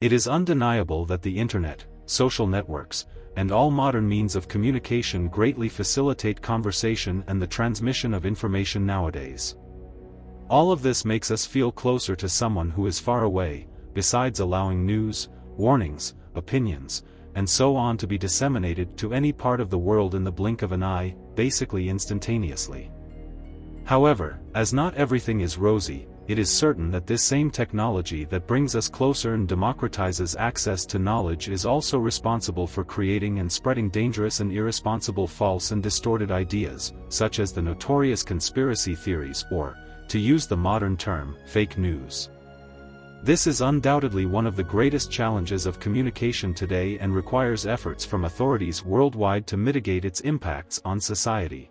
It is undeniable that the internet, social networks, and all modern means of communication greatly facilitate conversation and the transmission of information nowadays. All of this makes us feel closer to someone who is far away, besides allowing news, warnings, opinions, and so on to be disseminated to any part of the world in the blink of an eye, basically instantaneously. However, as not everything is rosy, it is certain that this same technology that brings us closer and democratizes access to knowledge is also responsible for creating and spreading dangerous and irresponsible false and distorted ideas, such as the notorious conspiracy theories or, to use the modern term, fake news. This is undoubtedly one of the greatest challenges of communication today and requires efforts from authorities worldwide to mitigate its impacts on society.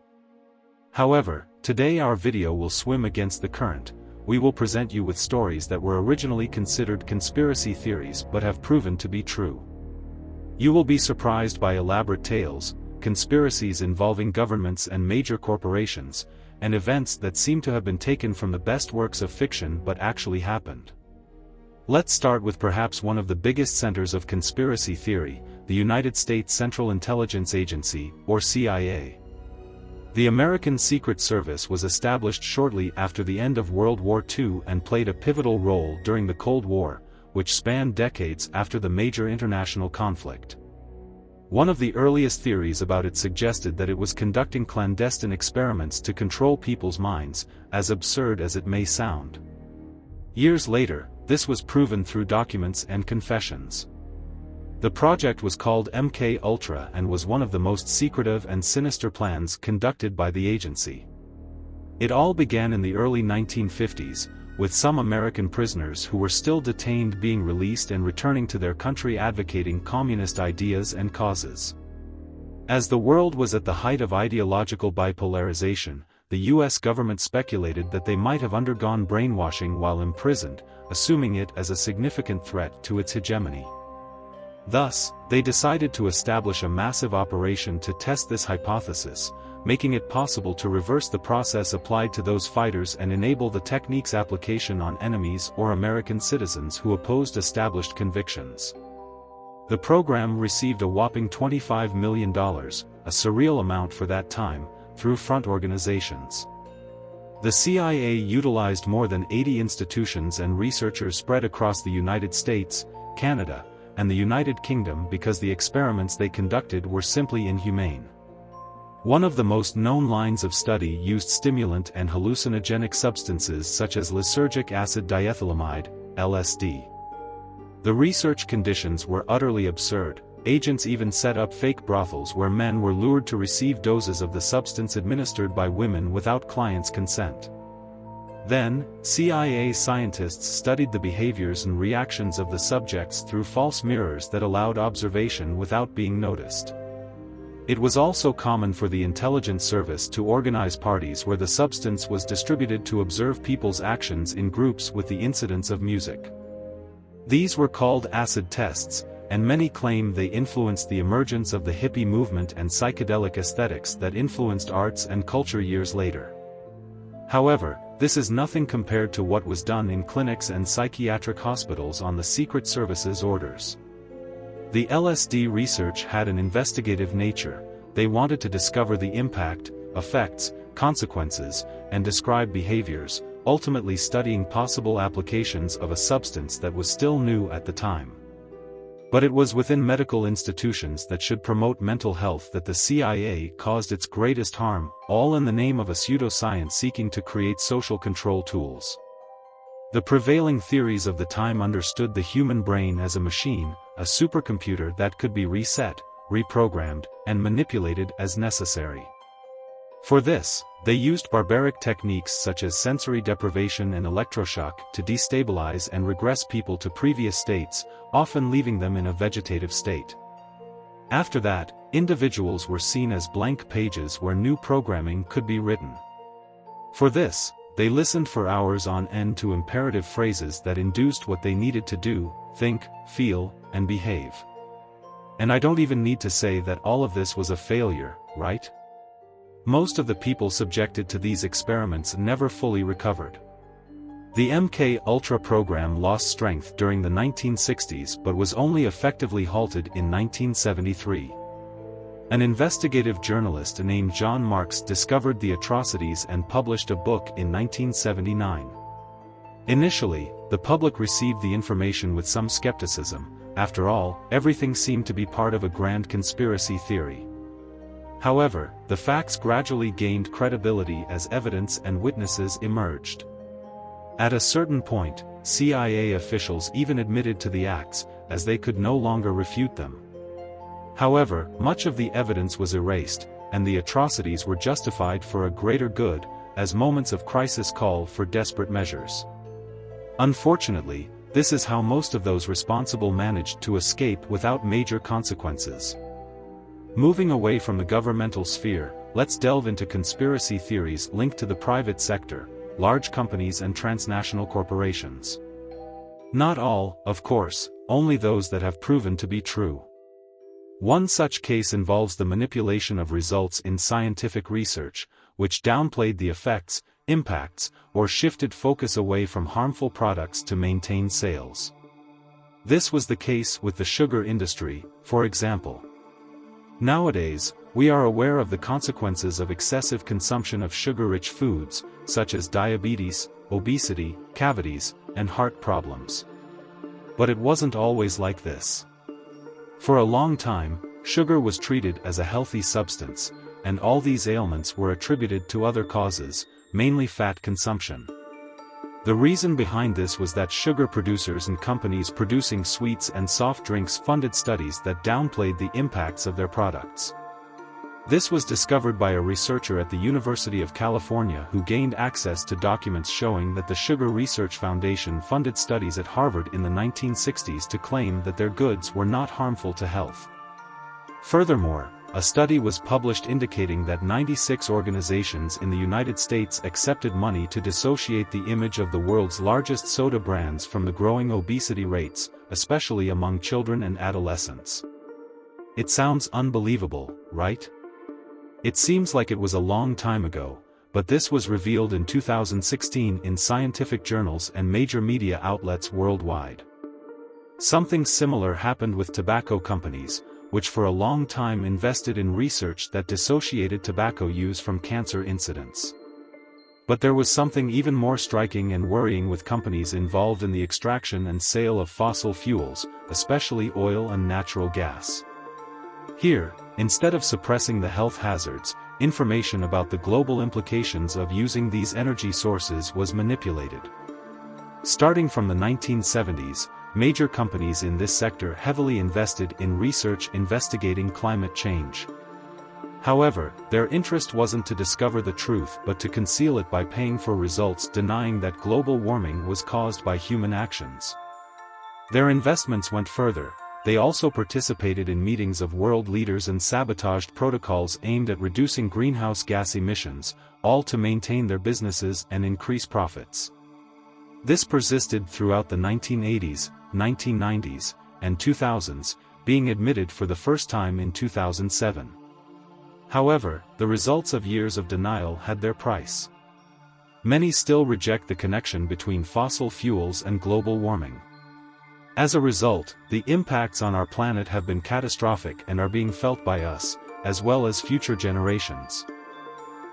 However, today our video will swim against the current. We will present you with stories that were originally considered conspiracy theories but have proven to be true. You will be surprised by elaborate tales, conspiracies involving governments and major corporations, and events that seem to have been taken from the best works of fiction but actually happened. Let's start with perhaps one of the biggest centers of conspiracy theory, the United States Central Intelligence Agency, or CIA. The American Secret Service was established shortly after the end of World War II and played a pivotal role during the Cold War, which spanned decades after the major international conflict. One of the earliest theories about it suggested that it was conducting clandestine experiments to control people's minds, as absurd as it may sound. Years later, this was proven through documents and confessions. The project was called MK Ultra and was one of the most secretive and sinister plans conducted by the agency. It all began in the early 1950s, with some American prisoners who were still detained being released and returning to their country advocating communist ideas and causes. As the world was at the height of ideological bipolarization, the US government speculated that they might have undergone brainwashing while imprisoned, assuming it as a significant threat to its hegemony. Thus, they decided to establish a massive operation to test this hypothesis, making it possible to reverse the process applied to those fighters and enable the technique's application on enemies or American citizens who opposed established convictions. The program received a whopping $25 million, a surreal amount for that time, through front organizations. The CIA utilized more than 80 institutions and researchers spread across the United States, Canada, and the United Kingdom because the experiments they conducted were simply inhumane. One of the most known lines of study used stimulant and hallucinogenic substances such as lysergic acid diethylamide, LSD. The research conditions were utterly absurd. Agents even set up fake brothels where men were lured to receive doses of the substance administered by women without clients' consent. Then, CIA scientists studied the behaviors and reactions of the subjects through false mirrors that allowed observation without being noticed. It was also common for the intelligence service to organize parties where the substance was distributed to observe people's actions in groups with the incidence of music. These were called acid tests, and many claim they influenced the emergence of the hippie movement and psychedelic aesthetics that influenced arts and culture years later. However, this is nothing compared to what was done in clinics and psychiatric hospitals on the Secret Service's orders. The LSD research had an investigative nature. They wanted to discover the impact, effects, consequences, and describe behaviors, ultimately studying possible applications of a substance that was still new at the time. But it was within medical institutions that should promote mental health that the CIA caused its greatest harm, all in the name of a pseudoscience seeking to create social control tools. The prevailing theories of the time understood the human brain as a machine, a supercomputer that could be reset, reprogrammed, and manipulated as necessary. For this, they used barbaric techniques such as sensory deprivation and electroshock to destabilize and regress people to previous states, often leaving them in a vegetative state. After that, individuals were seen as blank pages where new programming could be written. For this, they listened for hours on end to imperative phrases that induced what they needed to do, think, feel, and behave. And I don't even need to say that all of this was a failure, right? Most of the people subjected to these experiments never fully recovered. The MK Ultra program lost strength during the 1960s but was only effectively halted in 1973. An investigative journalist named John Marks discovered the atrocities and published a book in 1979. Initially, the public received the information with some skepticism. After all, everything seemed to be part of a grand conspiracy theory. However, the facts gradually gained credibility as evidence and witnesses emerged. At a certain point, CIA officials even admitted to the acts, as they could no longer refute them. However, much of the evidence was erased, and the atrocities were justified for a greater good, as moments of crisis call for desperate measures. Unfortunately, this is how most of those responsible managed to escape without major consequences. Moving away from the governmental sphere, let's delve into conspiracy theories linked to the private sector, large companies and transnational corporations. Not all, of course, only those that have proven to be true. One such case involves the manipulation of results in scientific research, which downplayed the effects, impacts, or shifted focus away from harmful products to maintain sales. This was the case with the sugar industry, for example. Nowadays, we are aware of the consequences of excessive consumption of sugar-rich foods, such as diabetes, obesity, cavities, and heart problems. But it wasn't always like this. For a long time, sugar was treated as a healthy substance, and all these ailments were attributed to other causes, mainly fat consumption. The reason behind this was that sugar producers and companies producing sweets and soft drinks funded studies that downplayed the impacts of their products. This was discovered by a researcher at the University of California who gained access to documents showing that the Sugar Research Foundation funded studies at Harvard in the 1960s to claim that their goods were not harmful to health. Furthermore, a study was published indicating that 96 organizations in the United States accepted money to dissociate the image of the world's largest soda brands from the growing obesity rates, especially among children and adolescents. It sounds unbelievable, right? It seems like it was a long time ago, but this was revealed in 2016 in scientific journals and major media outlets worldwide. Something similar happened with tobacco companies, which for a long time invested in research that dissociated tobacco use from cancer incidents. But there was something even more striking and worrying with companies involved in the extraction and sale of fossil fuels, especially oil and natural gas. Here, instead of suppressing the health hazards, information about the global implications of using these energy sources was manipulated. Starting from the 1970s, major companies in this sector heavily invested in research investigating climate change. However, their interest wasn't to discover the truth but to conceal it by paying for results denying that global warming was caused by human actions. Their investments went further. They also participated in meetings of world leaders and sabotaged protocols aimed at reducing greenhouse gas emissions, all to maintain their businesses and increase profits. This persisted throughout the 1980s, 1990s, and 2000s, being admitted for the first time in 2007. However, the results of years of denial had their price. Many still reject the connection between fossil fuels and global warming. As a result, the impacts on our planet have been catastrophic and are being felt by us, as well as future generations.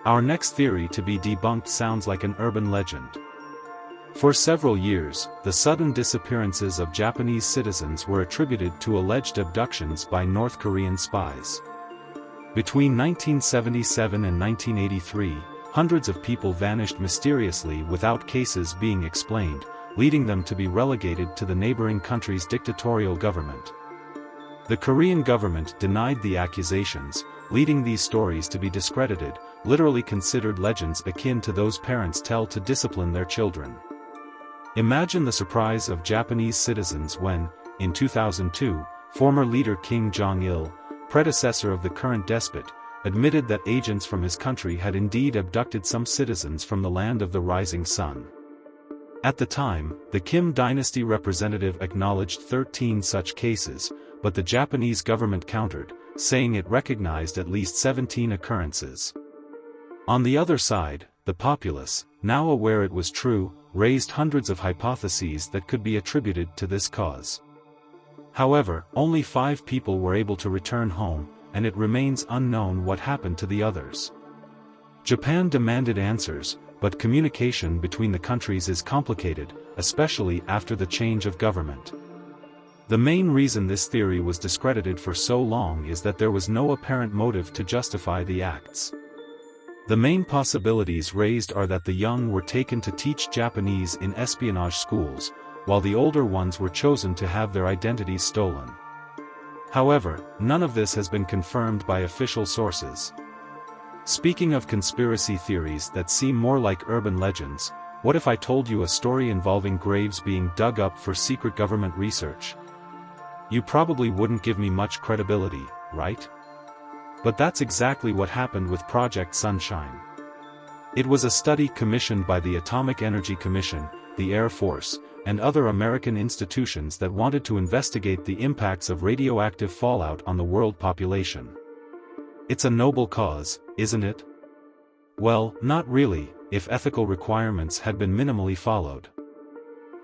Our next theory to be debunked sounds like an urban legend. For several years, the sudden disappearances of Japanese citizens were attributed to alleged abductions by North Korean spies. Between 1977 and 1983, hundreds of people vanished mysteriously without cases being explained, leading them to be relegated to the neighboring country's dictatorial government. The Korean government denied the accusations, leading these stories to be discredited, literally considered legends akin to those parents tell to discipline their children. Imagine the surprise of Japanese citizens when, in 2002, former leader Kim Jong-il, predecessor of the current despot, admitted that agents from his country had indeed abducted some citizens from the land of the rising sun. At the time, the Kim dynasty representative acknowledged 13 such cases, but the Japanese government countered, saying it recognized at least 17 occurrences. On the other side, the populace, now aware it was true, raised hundreds of hypotheses that could be attributed to this cause. However, only 5 people were able to return home, and it remains unknown what happened to the others. Japan demanded answers, but communication between the countries is complicated, especially after the change of government. The main reason this theory was discredited for so long is that there was no apparent motive to justify the acts. The main possibilities raised are that the young were taken to teach Japanese in espionage schools, while the older ones were chosen to have their identities stolen. However, none of this has been confirmed by official sources. Speaking of conspiracy theories that seem more like urban legends, what if I told you a story involving graves being dug up for secret government research? You probably wouldn't give me much credibility, right? But that's exactly what happened with Project Sunshine. It was a study commissioned by the Atomic Energy Commission, the Air Force, and other American institutions that wanted to investigate the impacts of radioactive fallout on the world population. It's a noble cause, isn't it? Well, not really, if ethical requirements had been minimally followed.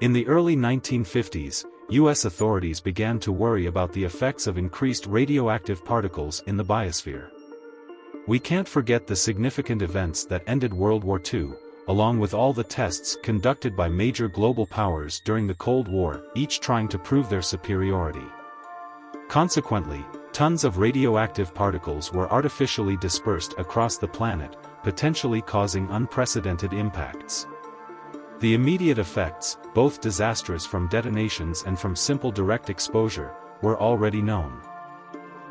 In the early 1950s, U.S. authorities began to worry about the effects of increased radioactive particles in the biosphere. We can't forget the significant events that ended World War II, along with all the tests conducted by major global powers during the Cold War, each trying to prove their superiority. Consequently, tons of radioactive particles were artificially dispersed across the planet, potentially causing unprecedented impacts. The immediate effects, both disastrous from detonations and from simple direct exposure, were already known.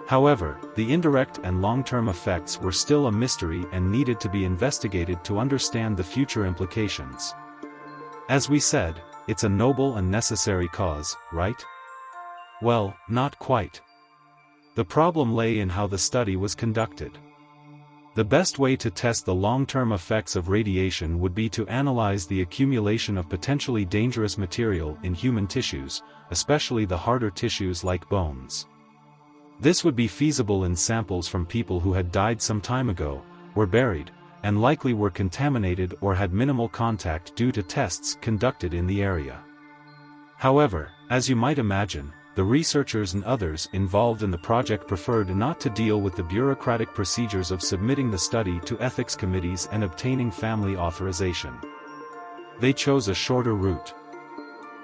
However, the indirect and long-term effects were still a mystery and needed to be investigated to understand the future implications. As we said, it's a noble and necessary cause, right? Well, not quite. The problem lay in how the study was conducted. The best way to test the long-term effects of radiation would be to analyze the accumulation of potentially dangerous material in human tissues, especially the harder tissues like bones. This would be feasible in samples from people who had died some time ago, were buried, and likely were contaminated or had minimal contact due to tests conducted in the area. However, as you might imagine, the researchers and others involved in the project preferred not to deal with the bureaucratic procedures of submitting the study to ethics committees and obtaining family authorization. They chose a shorter route.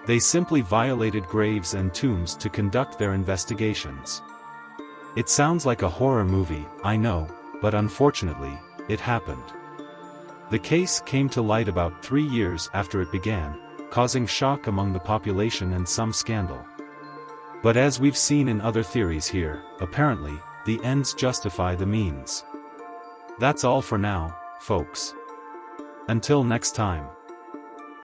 They simply violated graves and tombs to conduct their investigations. It sounds like a horror movie, I know, but unfortunately, it happened. The case came to light about 3 years after it began, causing shock among the population and some scandal. But as we've seen in other theories here, apparently, the ends justify the means. That's all for now, folks. Until next time.